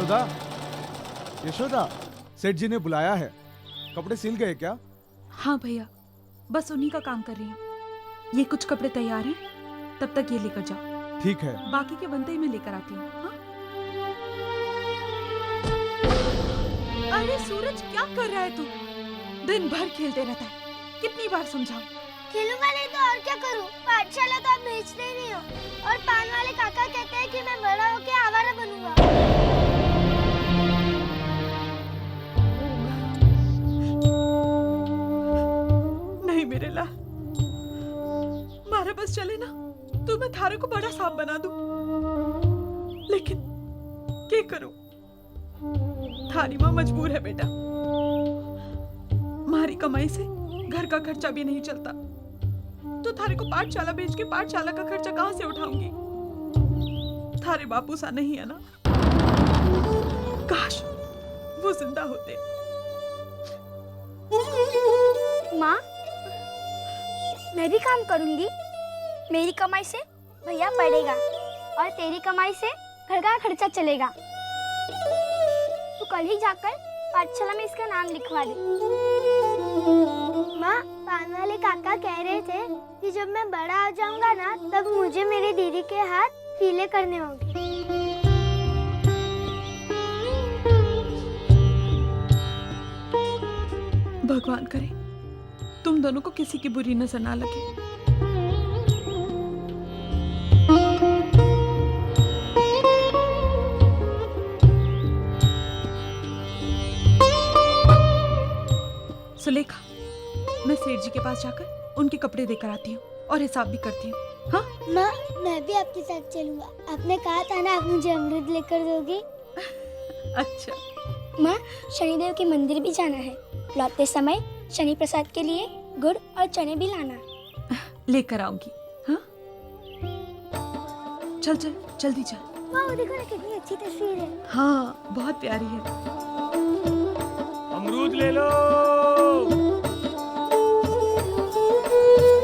यशोदा, यशोदा, सेठ जी ने बुलाया है। कपड़े सिल गए क्या? हाँ भैया, बस उन्हीं का काम कर रही हूँ। ये कुछ कपड़े तैयार हैं, तब तक ये लेकर जाओ। ठीक है। बाकी के बनते ही मैं लेकर आती हूँ। हाँ? अरे सूरज, क्या कर रहा है तू? दिन भर खेलते रहता है, कितनी बार समझाऊं? खेलूंगा नहीं तो और क्या करूं? पाठशाला तो आप भेजते ही नहीं हो। और पान वाले काका कहते हैं कि मैं बड़ा होके आवारा बनूंगा। नहीं मेरे लाल, मारा बस चले ना तो मैं थारे को बड़ा सांप बना दूं। लेकिन क्या करूं? थारी माँ मजबूर है बेटा। मारी कमाई से घर का खर्चा भी नहीं चलता, तो थारे को पाठशाला भेज के पाठशाला का खर्चा कहां से उठाऊंगी? थारे बापू सा नहीं है ना। काश वो जिंदा होते। माँ, मैं भी काम करूंगी। मेरी कमाई से भैया पढ़ेगा और तेरी कमाई से घर का खर्चा चलेगा। तू कल ही जाकर पाठशाला में इसका नाम लिखवा दे। माँ, पान वाले काका कह रहे थे कि जब मैं बड़ा हो जाऊंगा ना, तब मुझे मेरी दीदी के हाथ पीले करने होंगे। भगवान करे तुम दोनों को किसी की बुरी नजर ना लगे। सुलेखा, मैं सेठ जी के पास जाकर उनके कपड़े देकर आती हूँ और हिसाब भी करती हूँ। हाँ माँ, मैं भी आपके साथ चलूंगा। आपने कहा था ना आप मुझे अमृत लेकर दोगी। अच्छा। माँ, शनिदेव के मंदिर भी जाना है। लौटते समय शनि प्रसाद के लिए गुड़ और चने भी लाना। लेकर आऊंगी। हाँ चल चल जल्दी चल। वाह, देखो ना कितनी अच्छी तस्वीर है। हाँ बहुत प्यारी है। अमरूद ले लो।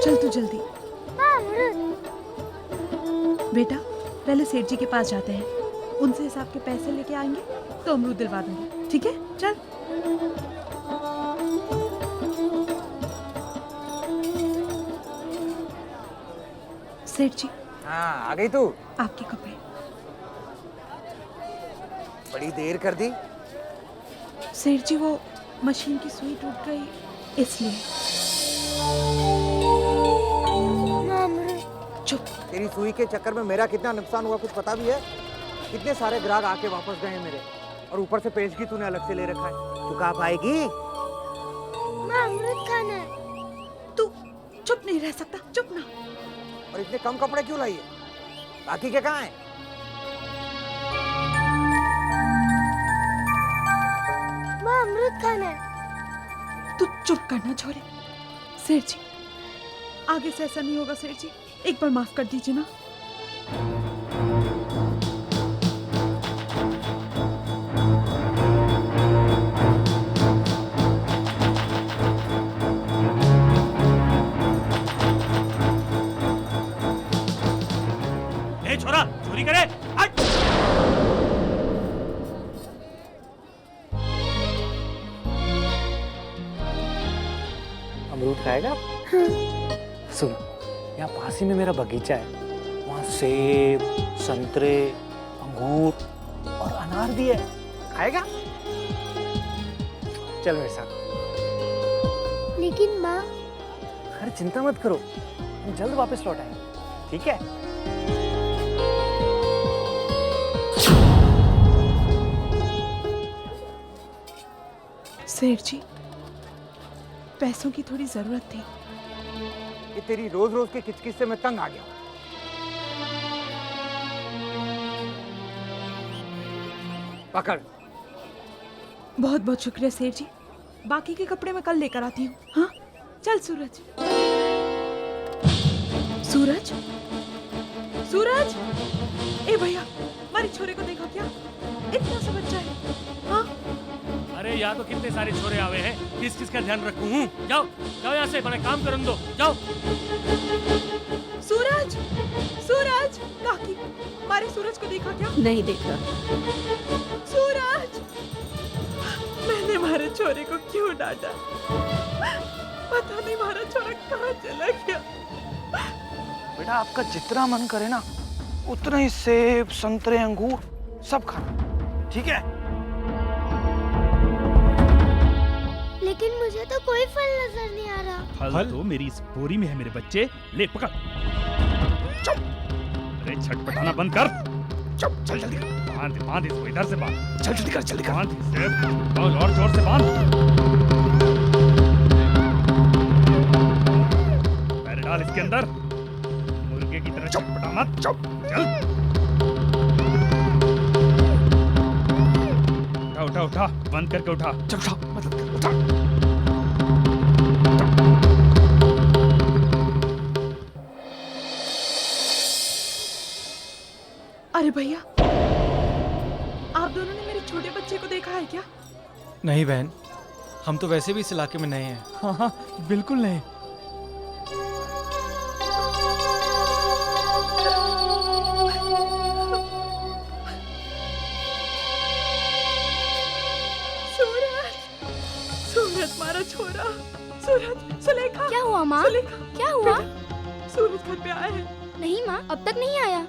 चल तू जल्दी। माँ, अमरूद। बेटा पहले सेठ जी के पास जाते हैं, उनसे हिसाब के पैसे लेके आएंगे तो अमरूद दिलवा दूंगी। ठीक है चल। सेठ जी। हाँ, आ गई तू? आपके कपड़े। बड़ी देर कर दी। सेठ जी वो मशीन की सुई टूट गई इसलिए। चुप। तेरी सुई के चक्कर में मेरा कितना नुकसान हुआ कुछ पता भी है? कितने सारे ग्राहक आके वापस गए मेरे, और ऊपर से पेशगी तूने अलग से ले रखा है। चुका पाएगी? माँ, अमरूद खाना है। तू चुप नहीं रह सकता, चुप ना। और इतने कम कपड़े क्यों लाई है? बाकी के कहाँ हैं? माँ, अमरूद खाना है। तू चुप करना छोरे। सेठ जी आगे से ऐसा नहीं होगा सेठ जी, एक बार माफ कर दीजिए ना। ए छोरा, चोरी करे। हट। अमरूद खाएगा? सुन, यहाँ पास ही में मेरा बगीचा है, वहाँ सेब, संतरे, अंगूर और अनार भी है। खाएगा? चल मेरे साथ। लेकिन माँ। अरे चिंता मत करो, हम जल्द वापस लौट आएंगे, ठीक है? सेठ जी पैसों की थोड़ी जरूरत थी। ये तेरी रोज रोज की किचकिच से मैं तंग आ गया हूँ। पकड़। बहुत बहुत शुक्रिया सेठ जी, बाकी के कपड़े मैं कल लेकर आती हूँ। हाँ चल सूरज। सूरज, सूरज। ए भैया, हमारे छोरे को देखो क्या, इतना सा बच्चा है। हाँ अरे यहाँ तो कितने सारे छोरे आवे हैं, किस किस का ध्यान रखूं? जाओ जाओ यहाँ से, मैंने काम करने दो, जाओ। सूरज, सूरज, काकी हमारे सूरज को देखा क्या? नहीं देखा। सूरज! मैंने हमारे छोरे को क्यों डांटा? पता नहीं हमारा छोरा कहाँ चला गया। बेटा आपका जितना मन करे ना उतना ही सेब संतरे अंगूर सब खाना, ठीक है? लेकिन मुझे तो कोई फल नजर नहीं आ रहा। फल तो मेरी इस बोरी में है मेरे बच्चे। ले पकड़। चुप। अरे छटपटाना बंद कर। चुप, चल जल्दी कर। बांध इसको, इधर से बांध। चल जल्दी कर, जल्दी कर। बांध इसे और जोर से बांध। पैर डाल इसके अंदर। मुर्गे की तरह छटपटा मत। चुप, चल। उठा उठा, बंद करके उठा। चल उठा, मतलब उठा। अरे भैया, आप दोनों ने मेरे छोटे बच्चे को देखा है क्या? नहीं बहन, हम तो वैसे भी इस इलाके में नए हैं। हाँ, बिल्कुल नहीं। सूरज हमारा छोरा। सूरज, सुलेखा। क्या हुआ माँ? सुलेखा, क्या हुआ? सूरज घर पे आया है। नहीं माँ, अब तक नहीं आया।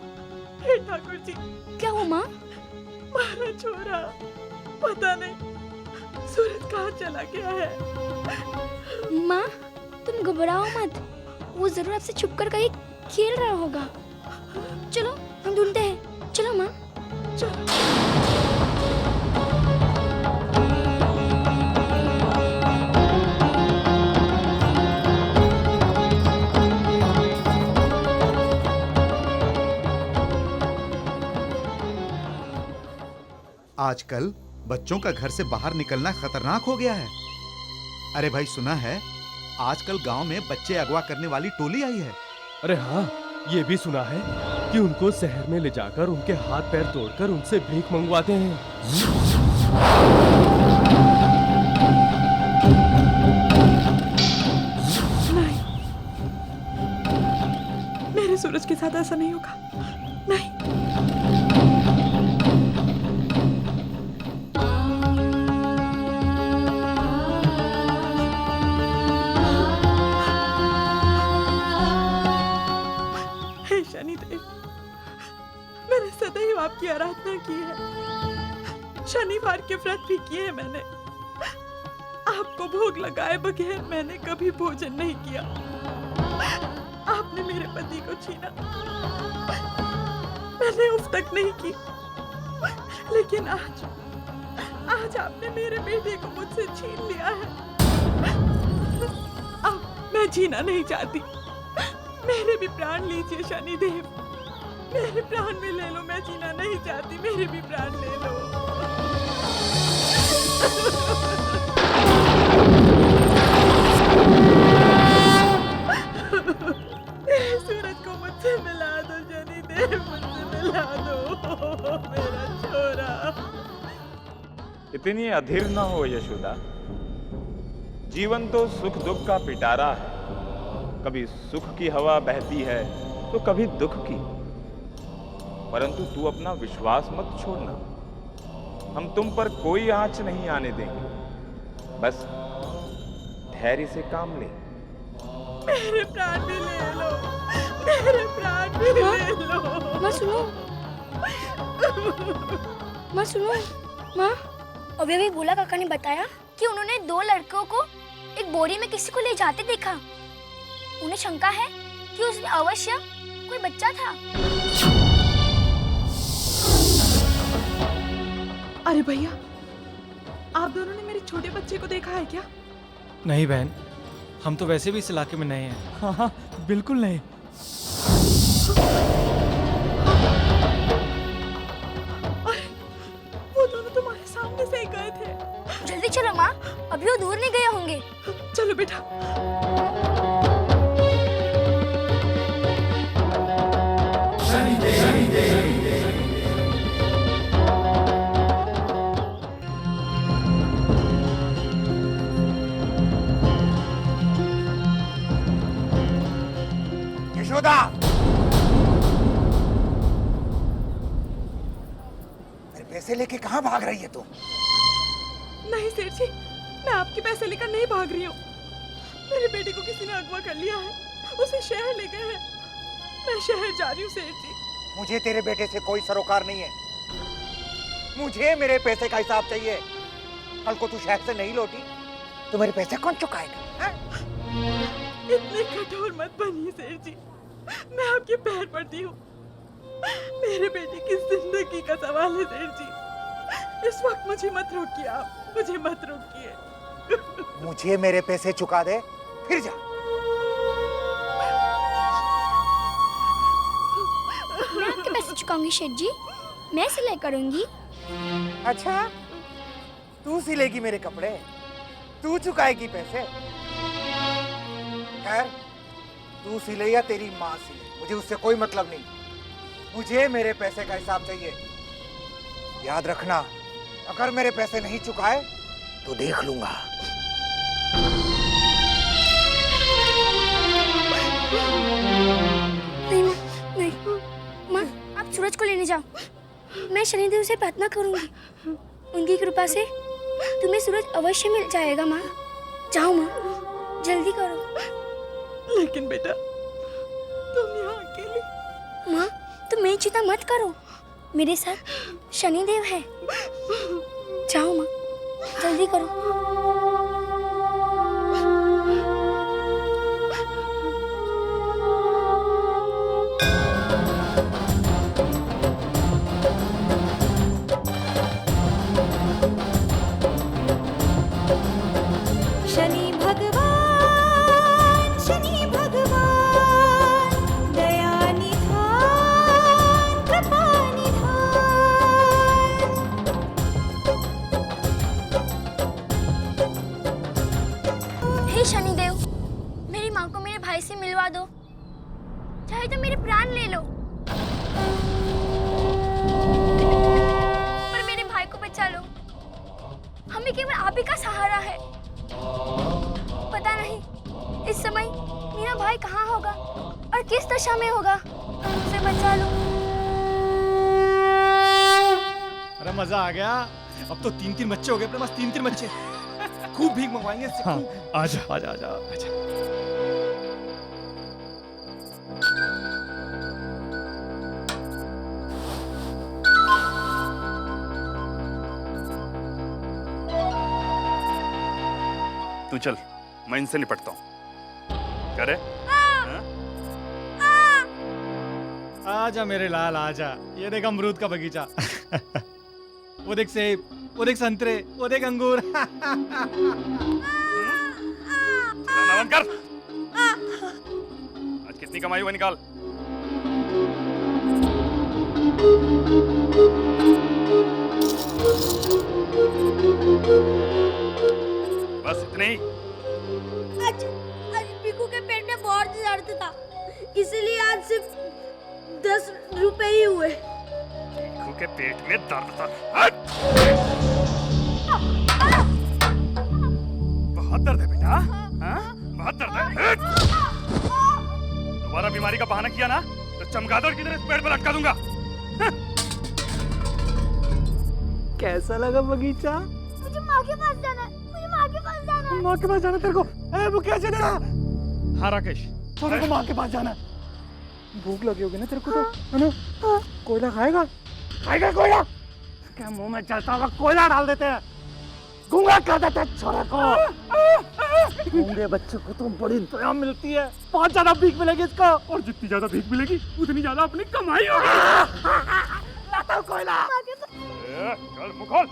हे ठाकुर जी, क्या हुआ माँ? हमारा छोरा पता नहीं सूरज कहाँ चला गया है। माँ, तुम घबराओ मत। वो जरूर आपसे छुप कर कहीं खेल रहा होगा। चलो हम ढूंढते हैं। चलो माँ। आजकल बच्चों का घर से बाहर निकलना खतरनाक हो गया है। अरे भाई, सुना है आजकल गांव में बच्चे अगवा करने वाली टोली आई है। अरे हाँ, ये भी सुना है कि उनको शहर में ले जाकर उनके हाथ पैर तोड़कर उनसे भीख मंगवाते हैं। नहीं, मेरे सूरज के साथ ऐसा नहीं होगा। नहीं। शनिदेव, मैंने सदैव आपकी आराधना की है। शनिवार के व्रत भी किए हैं मैंने। आपको भोग लगाए बगैर मैंने कभी भोजन नहीं किया। आपने मेरे पति को छीना, मैंने उफ तक नहीं की। लेकिन आज आपने मेरे बेटे को मुझसे छीन लिया है। अब मैं जीना नहीं चाहती। मेरे भी प्राण लीजिए शनिदेव, मेरे प्राण भी ले लो। मैं जीना नहीं चाहती, मेरे भी प्राण ले लो। मेरे सूरज को मुझसे मिला दो शनिदेव, मुझसे मिला दो मेरा छोरा। इतनी अधीर न हो यशोदा। जीवन तो सुख दुख का पिटारा है। कभी सुख की हवा बहती है तो कभी दुख की। परंतु तू अपना विश्वास मत छोड़ना। हम तुम पर कोई आंच नहीं आने देंगे। बस धैर्य से काम ले। मेरे प्राण भी ले लो, मेरे प्राण भी ले लो। माँ सुनो, माँ सुनो, माँ। अभी भोला काका ने बताया कि उन्होंने 2 लड़कों को एक बोरी में किसी को ले जाते देखा। उन्हें शंका है कि उसमें अवश्य कोई बच्चा था। अरे भैया, आप दोनों ने मेरे छोटे बच्चे को देखा है क्या? नहीं बहन, हम तो वैसे भी इस इलाके में नए हैं। हाँ, बिल्कुल नहीं। अरे, वो दोनों तुम्हारे सामने से ही गए थे। जल्दी चलो माँ, अभी वो दूर नहीं गए होंगे। चलो बेटा। यशोदा, पैसे लेके कहाँ भाग रही है तू? नहीं सेठ जी, मैं आपके पैसे लेकर नहीं भाग रही हूँ। मेरे बेटे को किसी ने अगवा कर लिया है, उसे शहर ले गए हैं। मैं शहर जा रही हूँ सेठ जी। मुझे तेरे बेटे से कोई सरोकार नहीं है। मुझे मेरे पैसे का हिसाब चाहिए। कल को तू शहर से नहीं लौटी तो मेरे पैसे कौन चुकाएगा? इतने कठोर मत बनिए सेठ जी, मैं आपके पैर पड़ती हूँ। मेरे बेटे की जिंदगी का सवाल है सेठ जी। इस वक्त मुझे मत रोकिए, आप मुझे मत रोकिए। मुझे मेरे पैसे चुका दे, फिर जा। मैं आपके पैसे चुकाऊंगी शेठ जी, मैं सिलाई करूंगी। अच्छा, तू सिलेगी मेरे कपड़े, तू चुकाएगी पैसे? खैर, तू सिले या तेरी माँ सिले, मुझे उससे कोई मतलब नहीं। मुझे मेरे पैसे का हिसाब चाहिए। याद रखना, अगर मेरे पैसे नहीं चुकाए तो देख लूंगा। नहीं माँ, आप सूरज को लेने जाओ। मैं शनिदेव से प्रार्थना करूंगी, उनकी कृपा से तुम्हें सूरज अवश्य मिल जाएगा। माँ जाओ, माँ जल्दी करो। लेकिन बेटा, तुम यहाँ अकेले। माँ तुम मेरी चिंता मत करो, मेरे साथ शनिदेव है। जाओ माँ, जल्दी करो। शनि भगवान दया निधान कृपा निधान। हे शनिदेव, मेरी माँ को मेरे भाई से मिलवा दो, चाहे तो मेरे प्राण ले लो, पर मेरे भाई को बचा लो। हमें केवल आप ही का सहारा है। पता नहीं इस समय मेरा भाई कहाँ होगा और किस दशा में होगा, उसे बचा लो। अरे मजा आ गया, अब तो 3-3 बच्चे हो गए अपने पास, 3-3 बच्चे। खूब भीख मंगवाएंगे इससे। हाँ, खूब। आजा आजा आजा आजा। तू चल, मैं इनसे निपटता हूँ। क्या रे? आजा मेरे लाल आजा, ये देख अमरूद का बगीचा। वो देख सेब, वो देख संतरे, वो देख अंगूर। चलाना बंद कर। आज कितनी कमाई हुई निकाल। बस इतने ही। आज पीकू के पेट में बहुत दर्द था, इसलिए आज सिर्फ 10 रुपए ही हुए। पीकू के पेट में दर्द था। हट! बहुत दर्द है बेटा, हाँ? बहुत दर्द है। हट! दोबारा बीमारी का बहाना किया ना तो चमगादड़ की तरह इस पेड़ पर लटका दूंगा। कैसा लगा बगीचा? मुझे माँ के पास जाना है, मुझे माँ के पास जाना है। माँ के पास जाना तेरे को? वो कैसे देना? हाँ राकेश, तेरे को माँ के पास जाना। भूख लगी होगी ना तेरे को तो, है ना? कोयला खाएगा? खाएगा कोयला? क्या मुंह में जलता हुआ कोयला डाल देते हैं, गूंगा कर देते हैं छोरे को। गूंगे बच्चे को तो बड़ी दया मिलती है, बहुत ज्यादा भीख मिलेगी इसको, और जितनी ज्यादा भीख मिलेगी उतनी ज्यादा अपनी कमाई होगी। लाता हूं कोयला। चल मुंह खोल।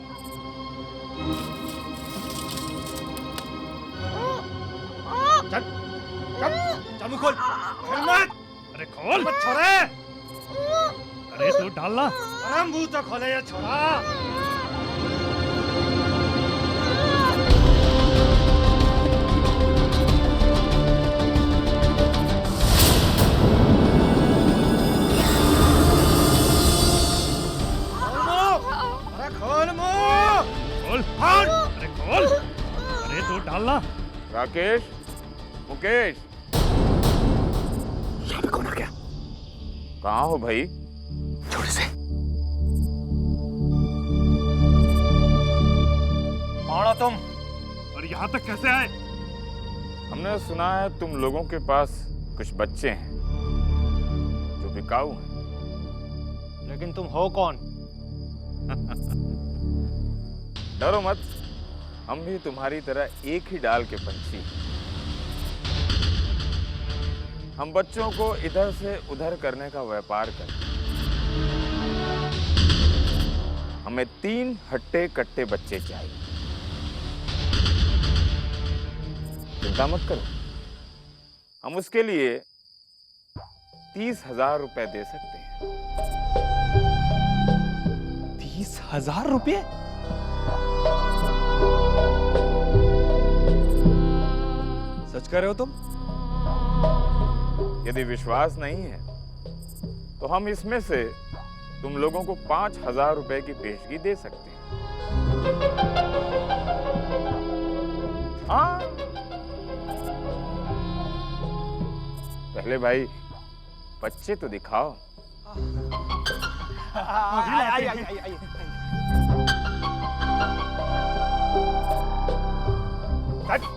चल चल चल मुंह खोल। अरे खोल मत छोरे। अरे तू डालना। अरे मुंह तो खोले ये छोरा। खोल मुंह। खोल खोल। अरे खोल। अरे तू डालना। राकेश, मुकेश, यहाँ पे कौन आ गया? कहाँ हो भाई? छोटे से हो तुम? और यहाँ तक कैसे आए? हमने सुना है तुम लोगों के पास कुछ बच्चे हैं जो बिकाऊ हैं। लेकिन तुम हो कौन? डरो मत, हम भी तुम्हारी तरह एक ही डाल के पंछी हैं। हम बच्चों को इधर से उधर करने का व्यापार करते हैं। हमें 3 हट्टे कट्टे बच्चे चाहिए। चिंता मत करो, हम उसके लिए 30,000 रुपए दे सकते हैं। 30,000 रुपये? सच कह रहे हो तुम? यदि विश्वास नहीं है तो हम इसमें से तुम लोगों को 5,000 रुपए की पेशगी दे सकते हैं। हाँ, पहले भाई बच्चे तो दिखाओ। आइए।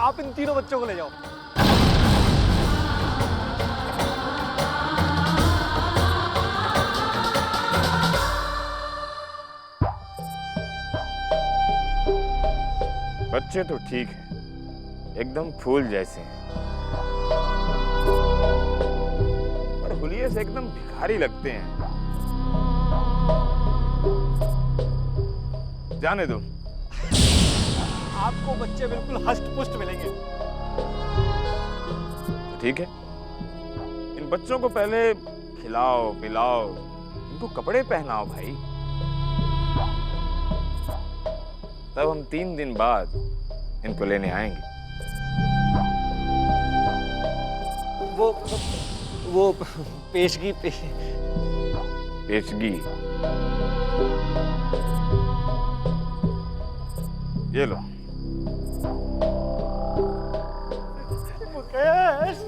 आप इन तीनों बच्चों को ले जाओ। बच्चे तो ठीक है, एकदम फूल जैसे हैं, पर हुलिये से एकदम भिखारी लगते हैं। जाने दो। आपको बच्चे बिल्कुल हष्ट पुष्ट मिलेंगे। ठीक है, इन बच्चों को पहले खिलाओ पिलाओ, इनको कपड़े पहनाओ भाई, तब हम 3 दिन बाद इनको लेने आएंगे। वो पेशगी पेशगी ये लो। मुकेश,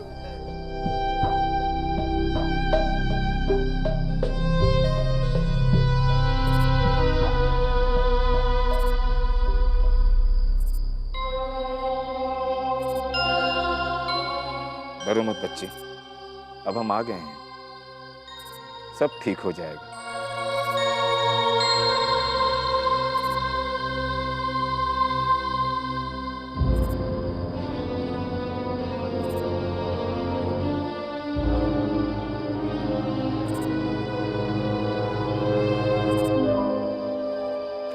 डरो मत बच्चे, अब हम आ गए हैं, सब ठीक हो जाएगा।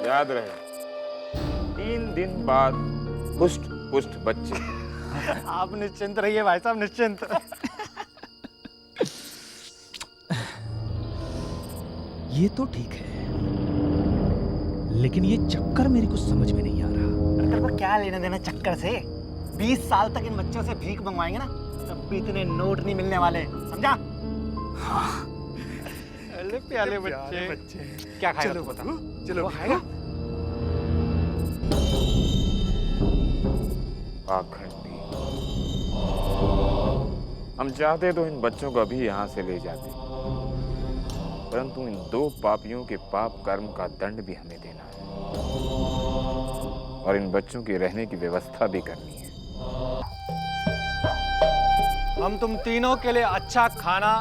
याद रहे, 3 दिन बाद पुष्ट पुष्ट बच्चे। आप निश्चिंत रहिए भाई साहब, निश्चिंत। ये तो ठीक है, लेकिन ये चक्कर मेरे को समझ में नहीं आ रहा। तेरे को क्या लेना देना चक्कर से? 20 साल तक इन बच्चों से भीख मंगवाएंगे ना, तब भी इतने नोट नहीं मिलने वाले, समझा? अरे प्याले बच्चे। क्या खाएगा तू बता? चलो वो खाएगा। पाखंडी, हम चाहते तो इन बच्चों को अभी यहाँ से ले जाते, परंतु इन 2 पापियों के पाप कर्म का दंड भी हमें देना है और इन बच्चों की रहने की व्यवस्था भी करनी है। हम तुम तीनों के लिए अच्छा खाना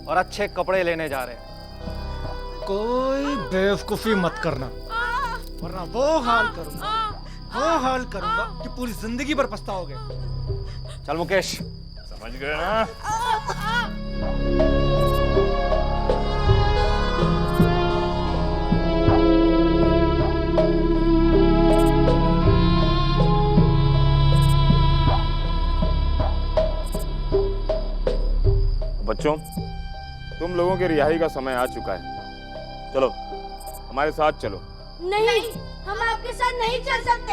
और अच्छे कपड़े लेने जा रहे हैं। कोई बेवकूफी मत करना, वरना वो हाल करूंगा कि पूरी जिंदगी भर पछताओगे। चल मुकेश। समझ गए ना? बच्चों, तुम लोगों के रिहाई का समय आ चुका है, चलो हमारे साथ चलो। नहीं, हम आपके साथ नहीं चल सकते।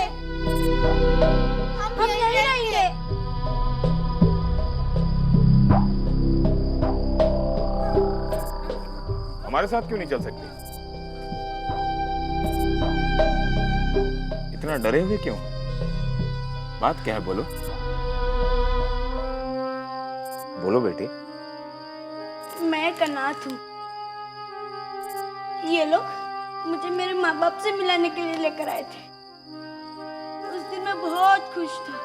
हम यहीं रहेंगे। हमारे साथ क्यों नहीं चल सकते? इतना डरे हुए क्यों? बात क्या है, बोलो बोलो बेटी। मैं एक अनाथ हूँ। ये लोग मुझे मेरे माँ बाप से मिलाने के लिए लेकर आए थे। उस दिन मैं बहुत खुश था।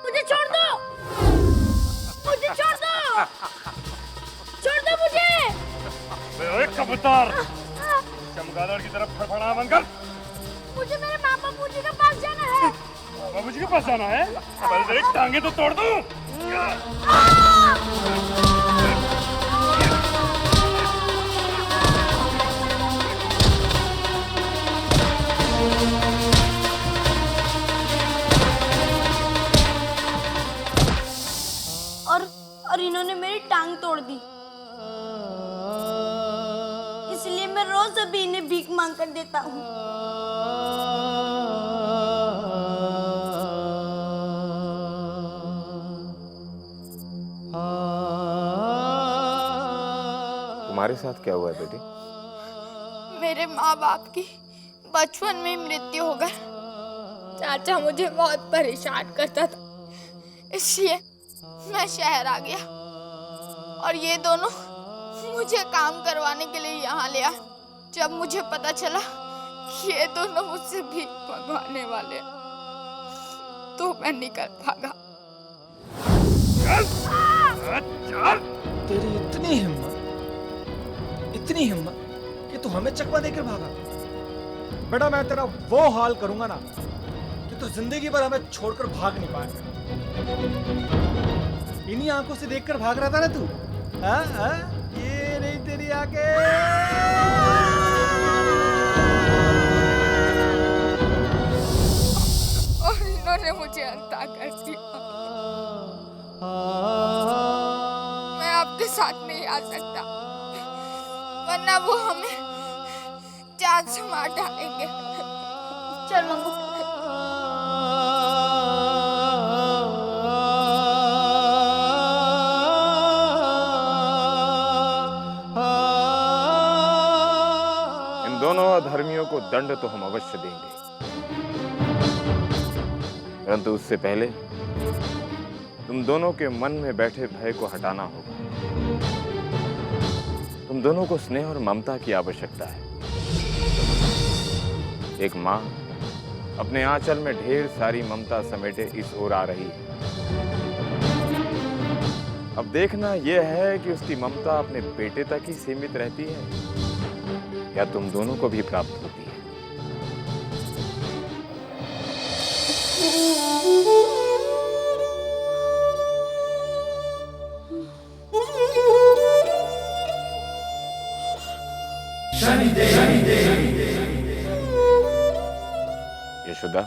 मुझे छोड़ दो, मुझे छोड़ दो, छोड़ दो मुझे। ओए कबूतर, चमगादड़ की तरफ फड़फड़ाना बंद कर। मुझे मेरे माँ बापू जी के पास जाना है। बाबू जी के पास जाना है? पहले तेरी टांगे तो तोड़ दूं। और इन्होंने मेरी टांग तोड़ दी। इसलिए मैं रोज अभी इन्हें भीख मांग कर देता हूँ। तुम्हारे साथ क्या हुआ है बेटी? मेरे माँ बाप की बचपन में मृत्यु हो गई। चाचा मुझे बहुत परेशान करता था, इसलिए मैं शहर आ गया और ये दोनों मुझे काम करवाने के लिए यहाँ ले आए। जब मुझे पता चला कि ये दोनों मुझसे भीख मंगवाने वाले हैं, तो मैं निकल भागा। तेरी इतनी हिम्मत कि तू हमें चकवा देकर भागा। बेटा मैं तेरा वो हाल करूंगा ना कि तू जिंदगी भर हमें छोड़कर भाग नहीं पाएगा। इन्हीं आंखों से देखकर भाग रहा था ना तू? हाँ? ये नहीं तेरी आंखें। और इन्होंने मुझे अंधा कर दिया। मैं आपके साथ नहीं आ सकता, वरना वो हमें जान से मार डालेंगे। चल मंगू। इन दोनों अधर्मियों को दंड तो हम अवश्य देंगे, परंतु उससे पहले तुम दोनों के मन में बैठे भय को हटाना होगा। तुम दोनों को स्नेह और ममता की आवश्यकता है। एक माँ अपने आंचल में ढेर सारी ममता समेटे इस ओर आ रही है। अब देखना यह है कि उसकी ममता अपने बेटे तक ही सीमित रहती है या तुम दोनों को भी प्राप्त होती है। यशोदा,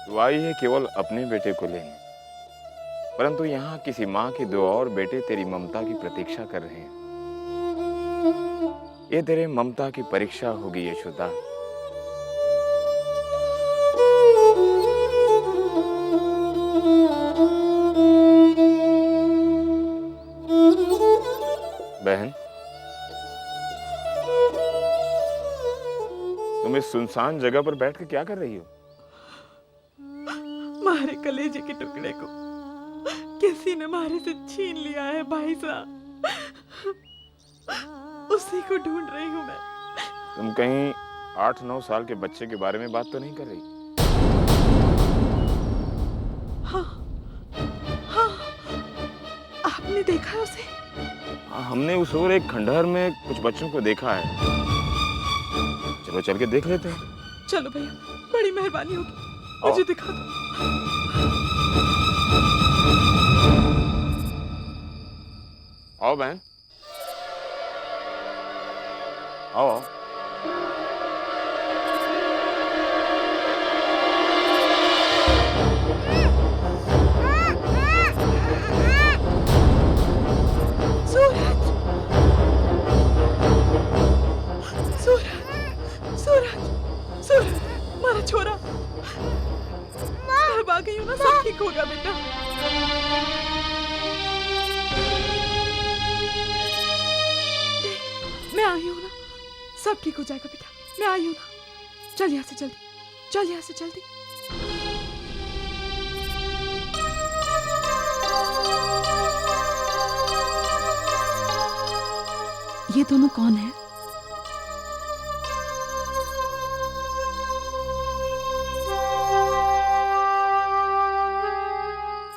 तू आई है केवल अपने बेटे को लेने, परंतु यहाँ किसी माँ के दो और बेटे तेरी ममता की प्रतीक्षा कर रहे हैं। ये तेरे ममता की परीक्षा होगी यशोदा। बहन, तुम इस सुनसान जगह पर बैठकर क्या कर रही हो? मारे कलेजे के टुकड़े को किसी ने मारे से छीन लिया है भाई साहब, उसी को ढूंढ रही हूँ मैं। तुम कहीं 8-9 साल के बच्चे के बारे में बात तो नहीं कर रही? हाँ, हाँ, आपने देखा है उसे? हाँ, हमने उस ओर एक खंडहर में कुछ बच्चों को देखा है। चलो चल के देख लेते हैं। चलो भैया, बड़ी मेहरबानी होगी, मुझे दिखा दो। आओ बहन, आओ आओ। सूरज, सूरज, सूरज, सूरज, मारा छोरा। मैं भाग गई हूँ ना, सब ठीक होगा बेटा। मैं आई हूँ ना, सब ठीक हो जाएगा बेटा। मैं आई हूँ ना, चल यहाँ से जल्दी, चल यहाँ से जल्दी। ये दोनों कौन है?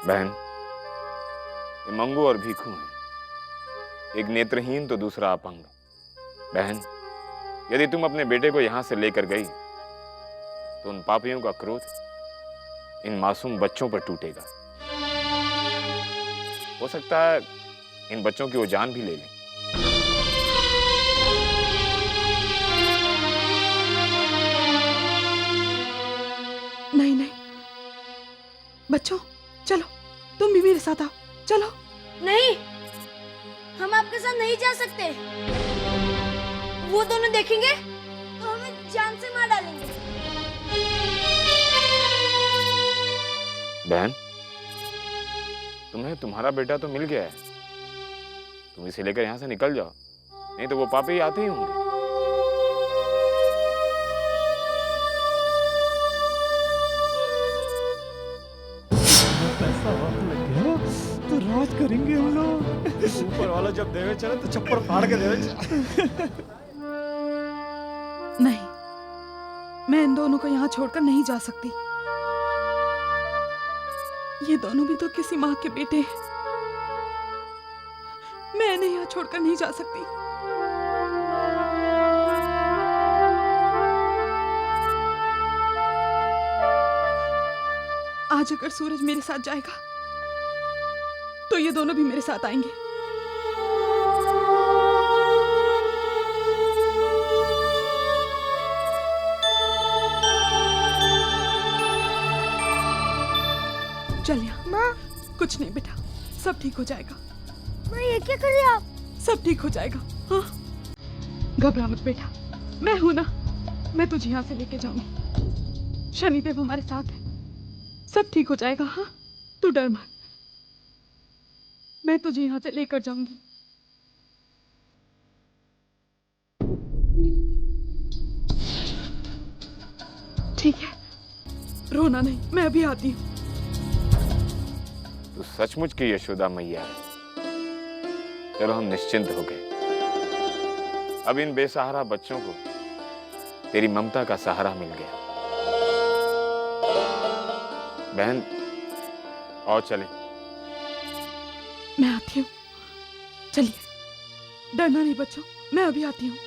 बहन, ये मंगू और भीखू हैं। एक नेत्रहीन तो दूसरा अपंग। बहन, यदि तुम अपने बेटे को यहां से लेकर गई तो उन पापियों का क्रोध इन मासूम बच्चों पर टूटेगा। हो सकता है इन बच्चों की वो जान भी ले लें। नहीं नहीं बच्चों, चलो तुम भी मेरे साथ आओ, चलो। नहीं, हम आपके साथ नहीं जा सकते। वो दोनों देखेंगे तो हमें जान से मार डालेंगे। बहन, तुम्हें तुम्हारा बेटा तो मिल गया है, तुम इसे लेकर यहां से निकल जाओ, नहीं तो वो पापी आते ही होंगे। पैसा वक्त लग गया तो राज करेंगे हम लोग। ऊपर वाला जब देवे चले तो छप्पर फाड़ के देवे चले। नहीं, मैं इन दोनों को यहाँ छोड़कर नहीं जा सकती। ये दोनों भी तो किसी माँ के बेटे हैं। मैं इन्हें यहाँ छोड़कर नहीं जा सकती। आज अगर सूरज मेरे साथ जाएगा तो ये दोनों भी मेरे साथ आएंगे। चल यहाँ। माँ, कुछ नहीं बेटा, सब ठीक हो जाएगा। माँ ये क्या कर रही हैं आप? सब ठीक हो जाएगा। हाँ, घबरा मत बेटा, मैं हूं ना, मैं तुझे यहाँ से लेके जाऊंगी। शनिदेव हमारे साथ है, सब ठीक हो जाएगा। हाँ, तू डर मत, मैं तुझे यहाँ से लेकर जाऊंगी। ठीक है, रोना नहीं, मैं अभी आती हूँ। तू सचमुच की यशोदा मैया है। चलो हम निश्चिंत हो गए। अब इन बेसहारा बच्चों को तेरी ममता का सहारा मिल गया। बहन, और चले। मैं आती हूँ, चलिए। डरना नहीं बच्चों, मैं अभी आती हूँ।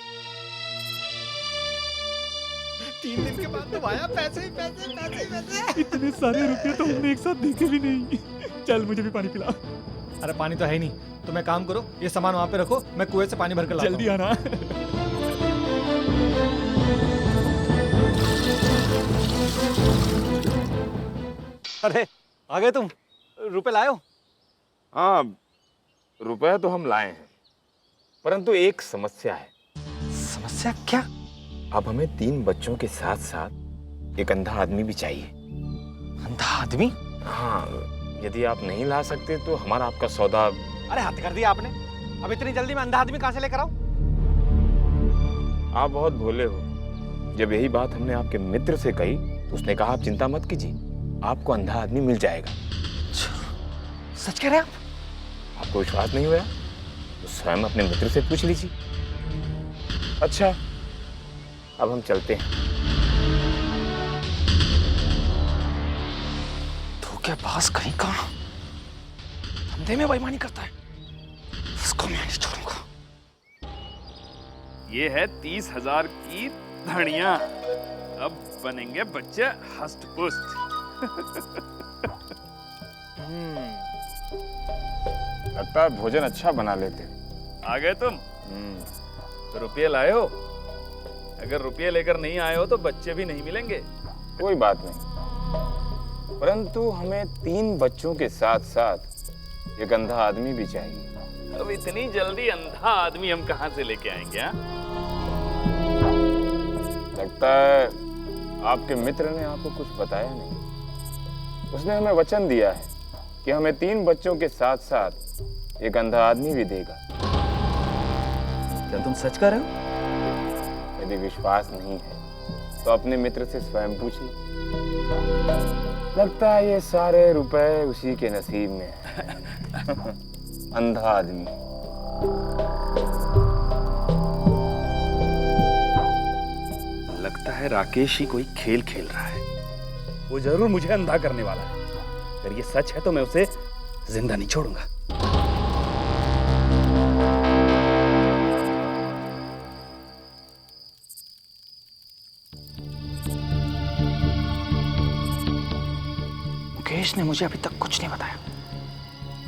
3 दिन के बाद तो आया। पैसे ही पैसे, पैसे ही पैसे। इतने सारे रुपए तो हमने एक साथ देखे भी नहीं। चल मुझे भी पानी पिला। अरे पानी तो है ही नहीं, तुम एक काम करो, ये सामान वहां पे रखो, मैं कुएं से पानी भर कर लाता हूं। जल्दी आना। अरे आ गए तुम, रुपए लाए हो? हाँ, रुपए तो हम लाए हैं, परंतु एक समस्या है। समस्या क्या? अब हमें 3 बच्चों के साथ साथ एक अंधा आदमी भी चाहिए। अंधा आदमी? हाँ, यदि आप नहीं ला सकते तो हमारा आपका सौदा। अरे हद कर दिया आपने, अब इतनी जल्दी में अंधा आदमी कहां से लेकर आऊं? आप बहुत भोले हो। जब यही बात हमने आपके मित्र से कही तो उसने कहा आप चिंता मत कीजिए, आपको अंधा आदमी मिल जाएगा। सच कह रहे हैं आप? आपको विश्वास नहीं हुआ तो स्वयं अपने मित्र से पूछ लीजिए। अच्छा, अब हम चलते हैं। तो क्या पास कहीं कहां धंधे में बेईमानी करता है, इसको मैं नहीं छोड़ूंगा। ये है 30,000 की धनिया। अब बनेंगे बच्चे हष्ट पुष्ट। लगता है भोजन अच्छा बना लेते। आ गए तुम? तो रुपये लाए हो? अगर रुपये लेकर नहीं आए हो तो बच्चे भी नहीं मिलेंगे। कोई बात नहीं, परंतु हमें 3 बच्चों के साथ साथ एक अंधा आदमी भी चाहिए। अब इतनी जल्दी अंधा आदमी हम कहां से लेके आएंगे? लगता है आपके मित्र ने आपको कुछ बताया नहीं। उसने हमें वचन दिया है कि हमें 3 बच्चों के साथ साथ एक अंधा आदमी भी देगा। क्या तुम सच कह रहे हो? यदि विश्वास नहीं है तो अपने मित्र से स्वयं पूछ लो। लगता है ये सारे रुपए उसी के नसीब में है। अंधा आदमी। लगता है राकेश ही कोई खेल खेल रहा है। वो जरूर मुझे अंधा करने वाला है। अगर ये सच है तो मैं उसे जिंदा नहीं छोड़ूंगा। मुकेश ने मुझे अभी तक कुछ नहीं बताया।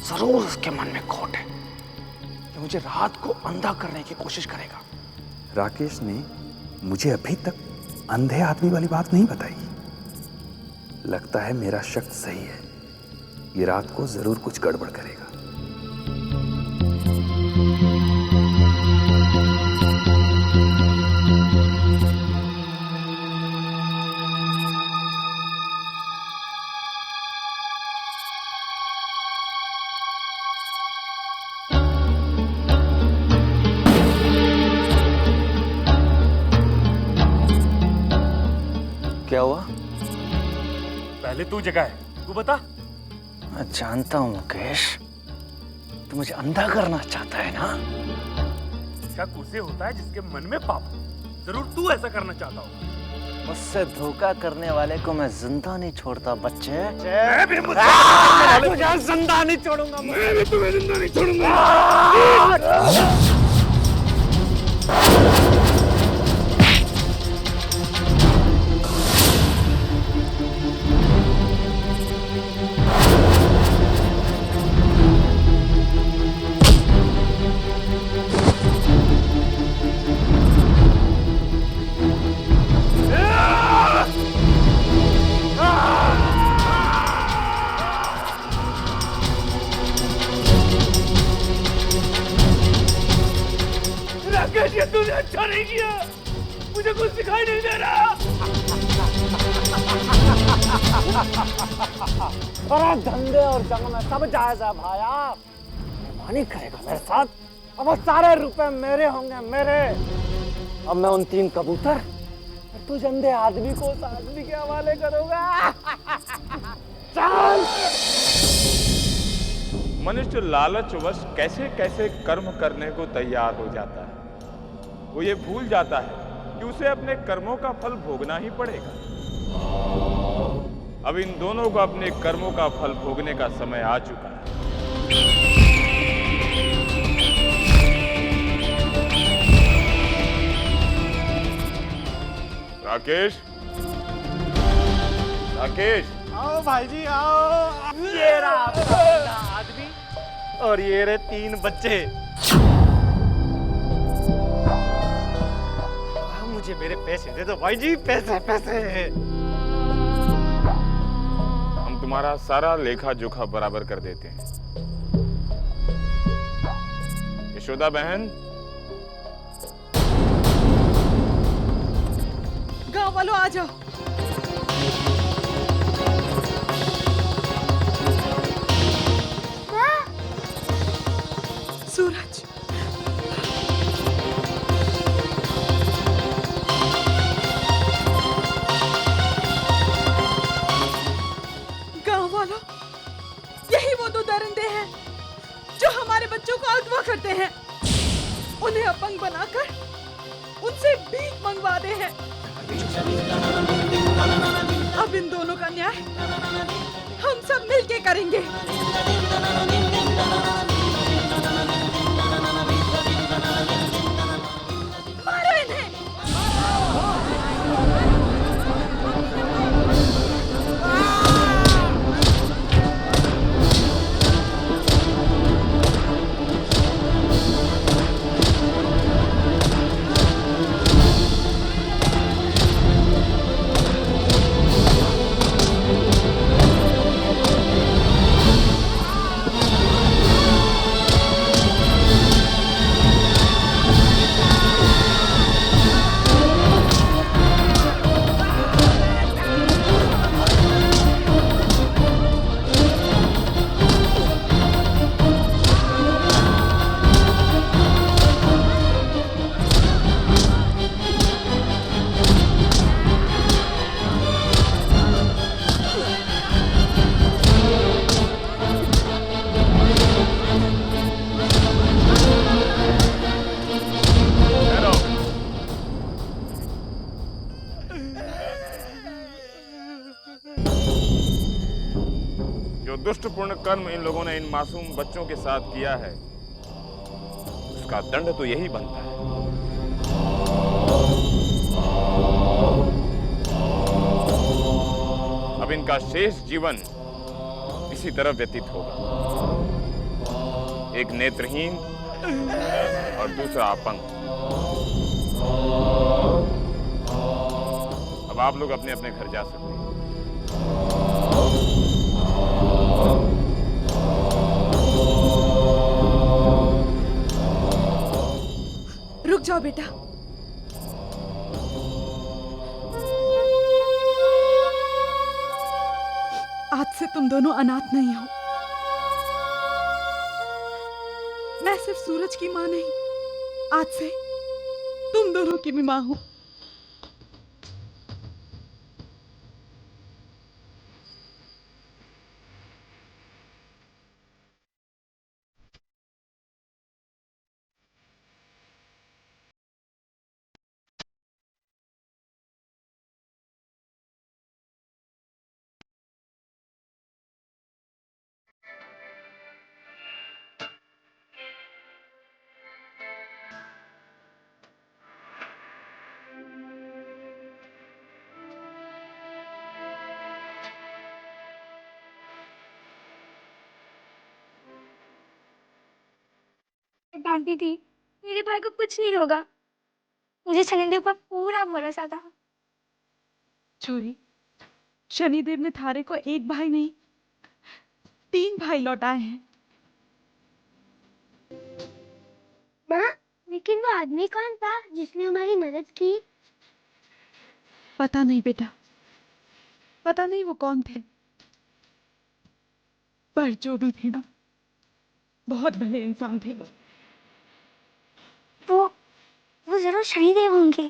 जरूर उसके मन में खोट है कि मुझे रात को अंधा करने की कोशिश करेगा। राकेश ने मुझे अभी तक अंधे आदमी वाली बात नहीं बताई। लगता है मेरा शक सही है। ये रात को जरूर कुछ गड़बड़ करेगा। क्या हुआ? पहले तू जगह है, तू बता। मैं जानता हूं मुकेश, तू मुझे अंधा करना चाहता है ना? शक उसे होता है जिसके मन में पाप हो। जरूर तू ऐसा करना चाहता हो। मुझसे धोखा करने वाले को मैं जिंदा नहीं छोड़ता बच्चे। मैं भी मुझसे तुझे जिंदा नहीं छोड़ूंगा। मैं भी तुम्हें जिंदा नहीं छोड़ूंगा। राकेश, ये तूने अच्छा नहीं किया। मुझे कुछ दिखाई नहीं दे रहा। अरे धंधे और जंग में सब जायज है भाया। बेईमानी करेगा मेरे साथ, अब वो सारे रुपए मेरे होंगे, मेरे। अब मैं उन 3 कबूतर और तू अंधे आदमी को उस आदमी के हवाले करूंगा। चल। मनुष्य लालचवश कैसे कैसे कर्म करने को तैयार हो जाता है। वो ये भूल जाता है कि उसे अपने कर्मों का फल भोगना ही पड़ेगा। अब इन दोनों को अपने कर्मों का फल भोगने का समय आ चुका है। राकेश, राकेश, आओ भाई जी आओ। ये रहा अपना आदमी और ये रहे 3 बच्चे। मुझे मेरे पैसे दे दो भाई जी, पैसे पैसे। हम तुम्हारा सारा लेखा जोखा बराबर कर देते हैं। यशोदा बहन, गांव वालों आ जाओ। सूरज, गांव वालों, यही वो 2 दरिंदे हैं जो हमारे बच्चों को अगवा करते हैं। उन्हें अपंग बनाकर उनसे भीख मंगवाते हैं। अब इन दोनों का न्याय हम सब मिलके करेंगे। मारो इन्हें। दुष्ट पूर्ण कर्म इन लोगों ने इन मासूम बच्चों के साथ किया है, उसका दंड तो यही बनता है। अब इनका शेष जीवन इसी तरह व्यतीत होगा, एक नेत्रहीन और दूसरा अपंग। अब आप लोग अपने अपने घर जा सकते हैं। रुक जाओ बेटा। आज से तुम दोनों अनाथ नहीं हो। मैं सिर्फ सूरज की मां नहीं, आज से तुम दोनों की भी मां हूं। डांटी थी, मेरे भाई को कुछ नहीं होगा। मुझे शनिदेव पर पूरा भरोसा था। चोरी, शनिदेव ने थारे को एक भाई नहीं 3 भाई लौटाए हैं। माँ, लेकिन वो आदमी कौन था जिसने हमारी मदद की? पता नहीं बेटा, पता नहीं वो कौन थे, पर जो भी थे ना, बहुत भले इंसान थे। वो जरूर शनिदेव होंगे।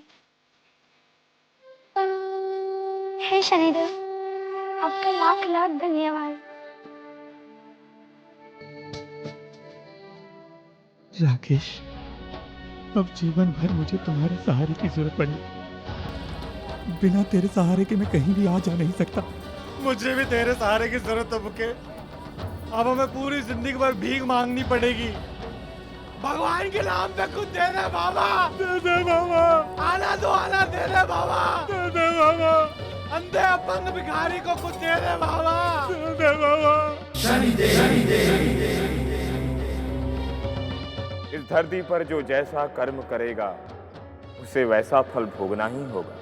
हे शनिदेव, आपका लाख लाख धन्यवाद। राकेश, अब जीवन भर मुझे तुम्हारे सहारे की जरूरत पड़ी। बिना तेरे सहारे के मैं कहीं भी आ जा नहीं सकता। मुझे भी तेरे सहारे की जरूरत है बुके। अब हमें पूरी जिंदगी भर भीख मांगनी पड़ेगी। भगवान के नाम पे कुछ दे दे बाबा। दे दे बाबा। आना दो, आना दे दे बाबा। दे दे बाबा। अंधे अपंग भिखारी को कुछ दे दे बाबा। दे दे बाबा। इस धरती पर जो जैसा कर्म करेगा उसे वैसा फल भोगना ही होगा।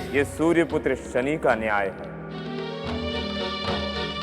ये सूर्यपुत्र शनि का न्याय है।